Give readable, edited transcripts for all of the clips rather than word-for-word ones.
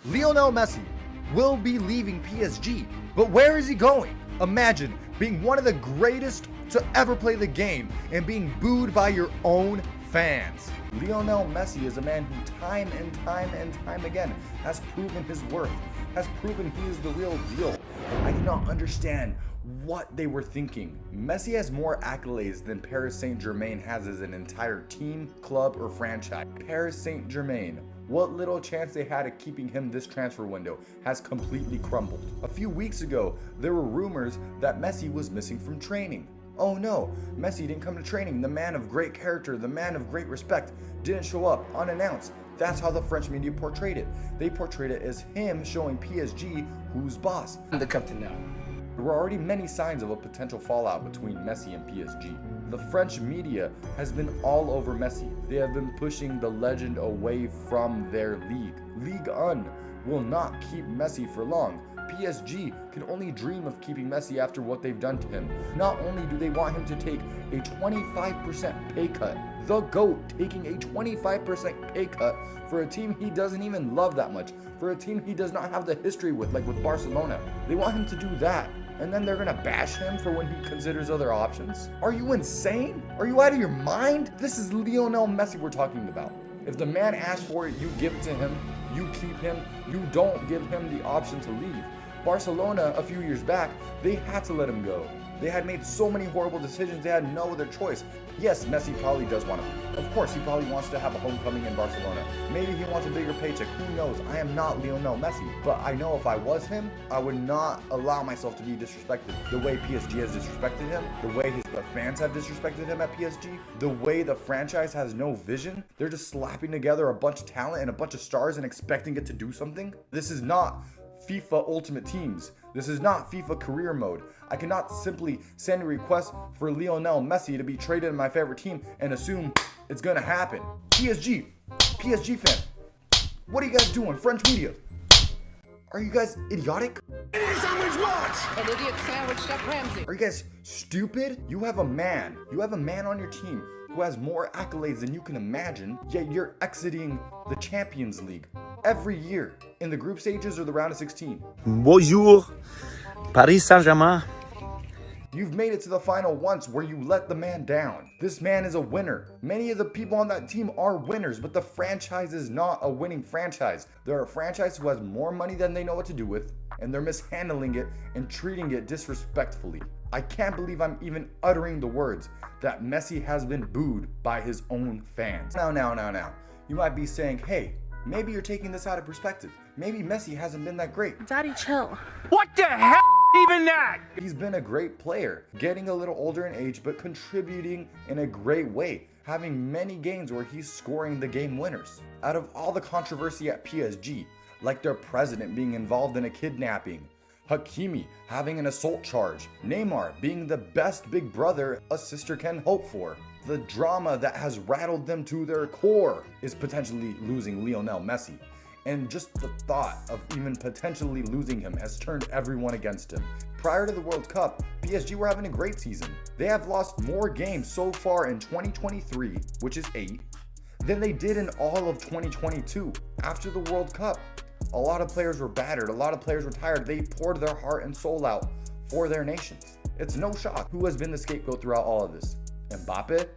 Lionel Messi will be leaving PSG, but where is he going? Imagine being one of the greatest to ever play the game and being booed by your own fans. Lionel Messi is a man who time and time again has proven his worth, has proven he is the real deal. I cannot understand what they were thinking. Messi has more accolades than Paris Saint-Germain has as an entire team, club, or franchise. Paris Saint-Germain, what little chance they had of keeping him this transfer window has completely crumbled. A few weeks ago, there were rumors that Messi was missing from training. Oh no, Messi didn't come to training. The man of great character, the man of great respect, didn't show up unannounced. That's how the French media portrayed it. They portrayed it as him showing PSG who's boss. I'm the captain now. There were already many signs of a potential fallout between Messi and PSG. The French media has been all over Messi. They have been pushing the legend away from their league. Ligue 1 will not keep Messi for long. PSG can only dream of keeping Messi after what they've done to him. Not only do they want him to take a 25% pay cut, the GOAT taking a 25% pay cut for a team he doesn't even love that much, for a team he does not have the history with, like with Barcelona. They want him to do that, and then they're gonna bash him for when he considers other options? Are you insane? Are you out of your mind? This is Lionel Messi we're talking about. If the man asks for it, you give it to him, you keep him, you don't give him the option to leave. Barcelona, a few years back, they had to let him go. They had made so many horrible decisions, they had no other choice. Yes, Messi probably does want to. Of course, he probably wants to have a homecoming in Barcelona. Maybe he wants a bigger paycheck, who knows? I am not Lionel Messi, but I know if I was him, I would not allow myself to be disrespected. The way PSG has disrespected him, the way the fans have disrespected him at PSG, the way the franchise has no vision, they're just slapping together a bunch of talent and a bunch of stars and expecting it to do something. This is not FIFA Ultimate Teams. This is not FIFA career mode. I cannot simply send a request for Lionel Messi to be traded in my favorite team and assume it's gonna happen. PSG fan, what are you guys doing? French media, are you guys idiotic? An idiot sandwiched up Ramsey. Are you guys stupid? You have a man on your team who has more accolades than you can imagine, yet you're exiting the Champions League every year in the group stages or the round of 16. Bonjour, Paris Saint-Germain. You've made it to the final once where you let the man down. This man is a winner. Many of the people on that team are winners, but the franchise is not a winning franchise. They're a franchise who has more money than they know what to do with, and they're mishandling it and treating it disrespectfully. I can't believe I'm even uttering the words that Messi has been booed by his own fans. Now. You might be saying, hey, maybe you're taking this out of perspective. Maybe Messi hasn't been that great. Daddy, chill. What the hell even that? He's been a great player, getting a little older in age, but contributing in a great way, having many games where he's scoring the game winners. Out of all the controversy at PSG, like their president being involved in a kidnapping, Hakimi having an assault charge, Neymar being the best big brother a sister can hope for, the drama that has rattled them to their core is potentially losing Lionel Messi. And just the thought of even potentially losing him has turned everyone against him. Prior to the World Cup, PSG were having a great season. They have lost more games so far in 2023, which is 8, than they did in all of 2022. After the World Cup, a lot of players were battered, a lot of players were tired. They poured their heart and soul out for their nations. It's no shock. Who has been the scapegoat throughout all of this? Mbappe?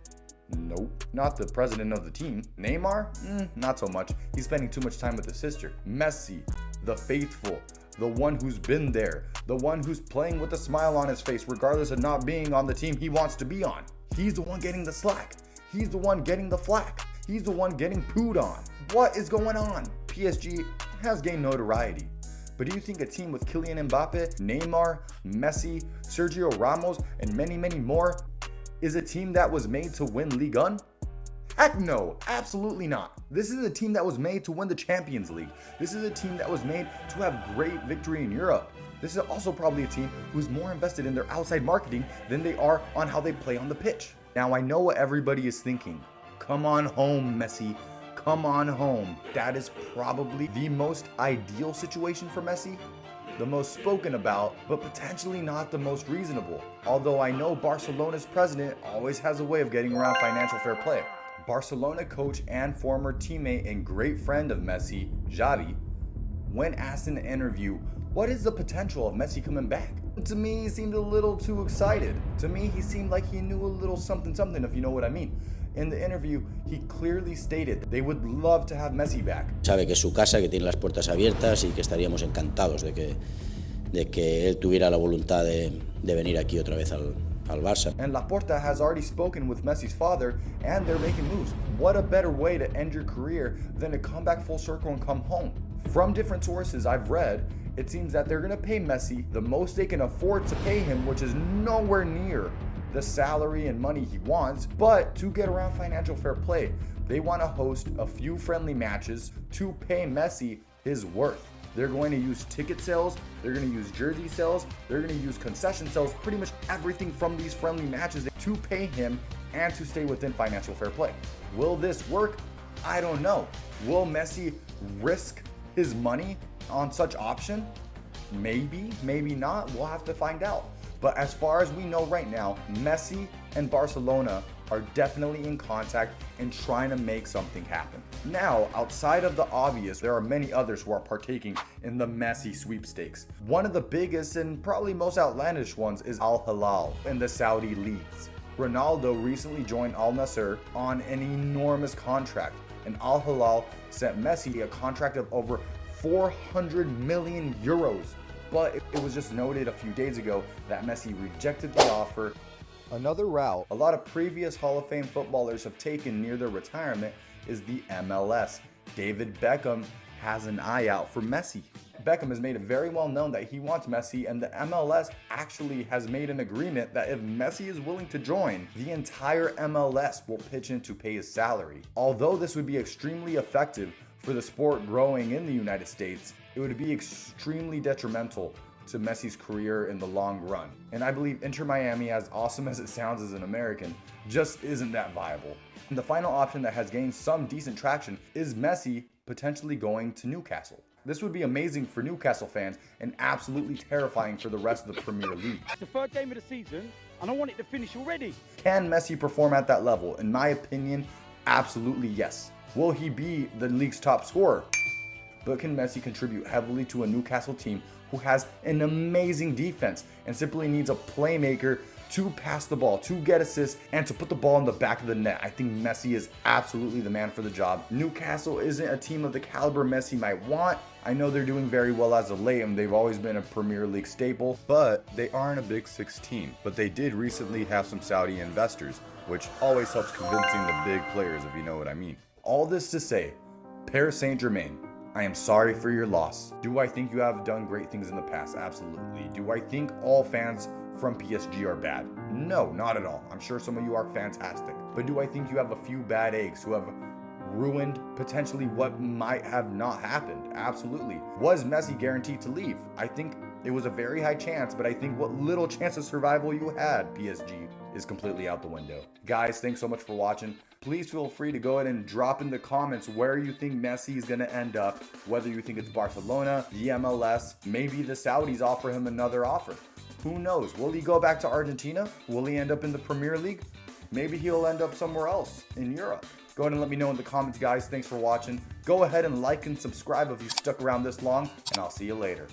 Nope. Not the president of the team. Neymar? Not so much. He's spending too much time with his sister. Messi, the faithful, the one who's been there, the one who's playing with a smile on his face regardless of not being on the team he wants to be on. He's the one getting the slack. He's the one getting the flack. He's the one getting pooed on. What is going on? PSG has gained notoriety. But do you think a team with Kylian Mbappe, Neymar, Messi, Sergio Ramos, and many more is a team that was made to win Ligue 1? Heck no, absolutely not. This is a team that was made to win the Champions League. This is a team that was made to have great victory in Europe. This is also probably a team who's more invested in their outside marketing than they are on how they play on the pitch. Now I know what everybody is thinking. Come on home, Messi. Come on home. That is probably the most ideal situation for Messi. The most spoken about, but potentially not the most reasonable. Although I know Barcelona's president always has a way of getting around financial fair play. Barcelona coach and former teammate and great friend of Messi, Xavi, when asked in an interview, what is the potential of Messi coming back? To me, he seemed a little too excited. To me, he seemed like he knew a little something, if you know what I mean. In the interview, he clearly stated they would love to have Messi back. Sabe que es su casa, que tiene las puertas abiertas y que estaríamos encantados de que él tuviera la voluntad de venir aquí otra vez al Barça. And Laporta has already spoken with Messi's father, and they're making moves. What a better way to end your career than to come back full circle and come home. From different sources I've read, it seems that they're going to pay Messi the most they can afford to pay him, which is nowhere near the salary and money he wants. But to get around financial fair play, they want to host a few friendly matches to pay Messi his worth. They're going to use ticket sales, they're going to use jersey sales, they're going to use concession sales, pretty much everything from these friendly matches to pay him and to stay within financial fair play. Will this work? I don't know. Will Messi risk his money on such option? Maybe, maybe not. We'll have to find out. But as far as we know right now, Messi and Barcelona are definitely in contact and trying to make something happen. Now, outside of the obvious, there are many others who are partaking in the Messi sweepstakes. One of the biggest and probably most outlandish ones is Al Hilal in the Saudi leagues. Ronaldo recently joined Al Nassr on an enormous contract, and Al Hilal sent Messi a contract of over 400 million euros. But it was just noted a few days ago that Messi rejected the offer. Another route a lot of previous Hall of Fame footballers have taken near their retirement is the MLS. David Beckham has an eye out for Messi. Beckham has made it very well known that he wants Messi, and the MLS actually has made an agreement that if Messi is willing to join, the entire MLS will pitch in to pay his salary. Although this would be extremely effective for the sport growing in the United States, it would be extremely detrimental to Messi's career in the long run. And I believe Inter Miami, as awesome as it sounds as an American, just isn't that viable. And the final option that has gained some decent traction is Messi potentially going to Newcastle. This would be amazing for Newcastle fans and absolutely terrifying for the rest of the Premier League. It's the third game of the season and I want it to finish already. Can Messi perform at that level? In my opinion, absolutely yes. Will he be the league's top scorer? But can Messi contribute heavily to a Newcastle team who has an amazing defense and simply needs a playmaker to pass the ball, to get assists, and to put the ball in the back of the net? I think Messi is absolutely the man for the job. Newcastle isn't a team of the caliber Messi might want. I know they're doing very well as of late, and they've always been a Premier League staple, but they aren't a Big Six team. But they did recently have some Saudi investors, which always helps convincing the big players, if you know what I mean. All this to say, Paris Saint-Germain, I am sorry for your loss. Do I think you have done great things in the past? Absolutely. Do I think all fans from PSG are bad? No, not at all. I'm sure some of you are fantastic. But do I think you have a few bad eggs who have ruined potentially what might have not happened? Absolutely. Was Messi guaranteed to leave? I think it was a very high chance, but I think what little chance of survival you had, PSG, is completely out the window. Guys, thanks so much for watching. Please feel free to go ahead and drop in the comments where you think Messi is going to end up, whether you think it's Barcelona, the MLS, maybe the Saudis offer him another offer. Who knows? Will he go back to Argentina? Will he end up in the Premier League? Maybe he'll end up somewhere else in Europe. Go ahead and let me know in the comments, guys. Thanks for watching. Go ahead and like and subscribe if you stuck around this long, and I'll see you later.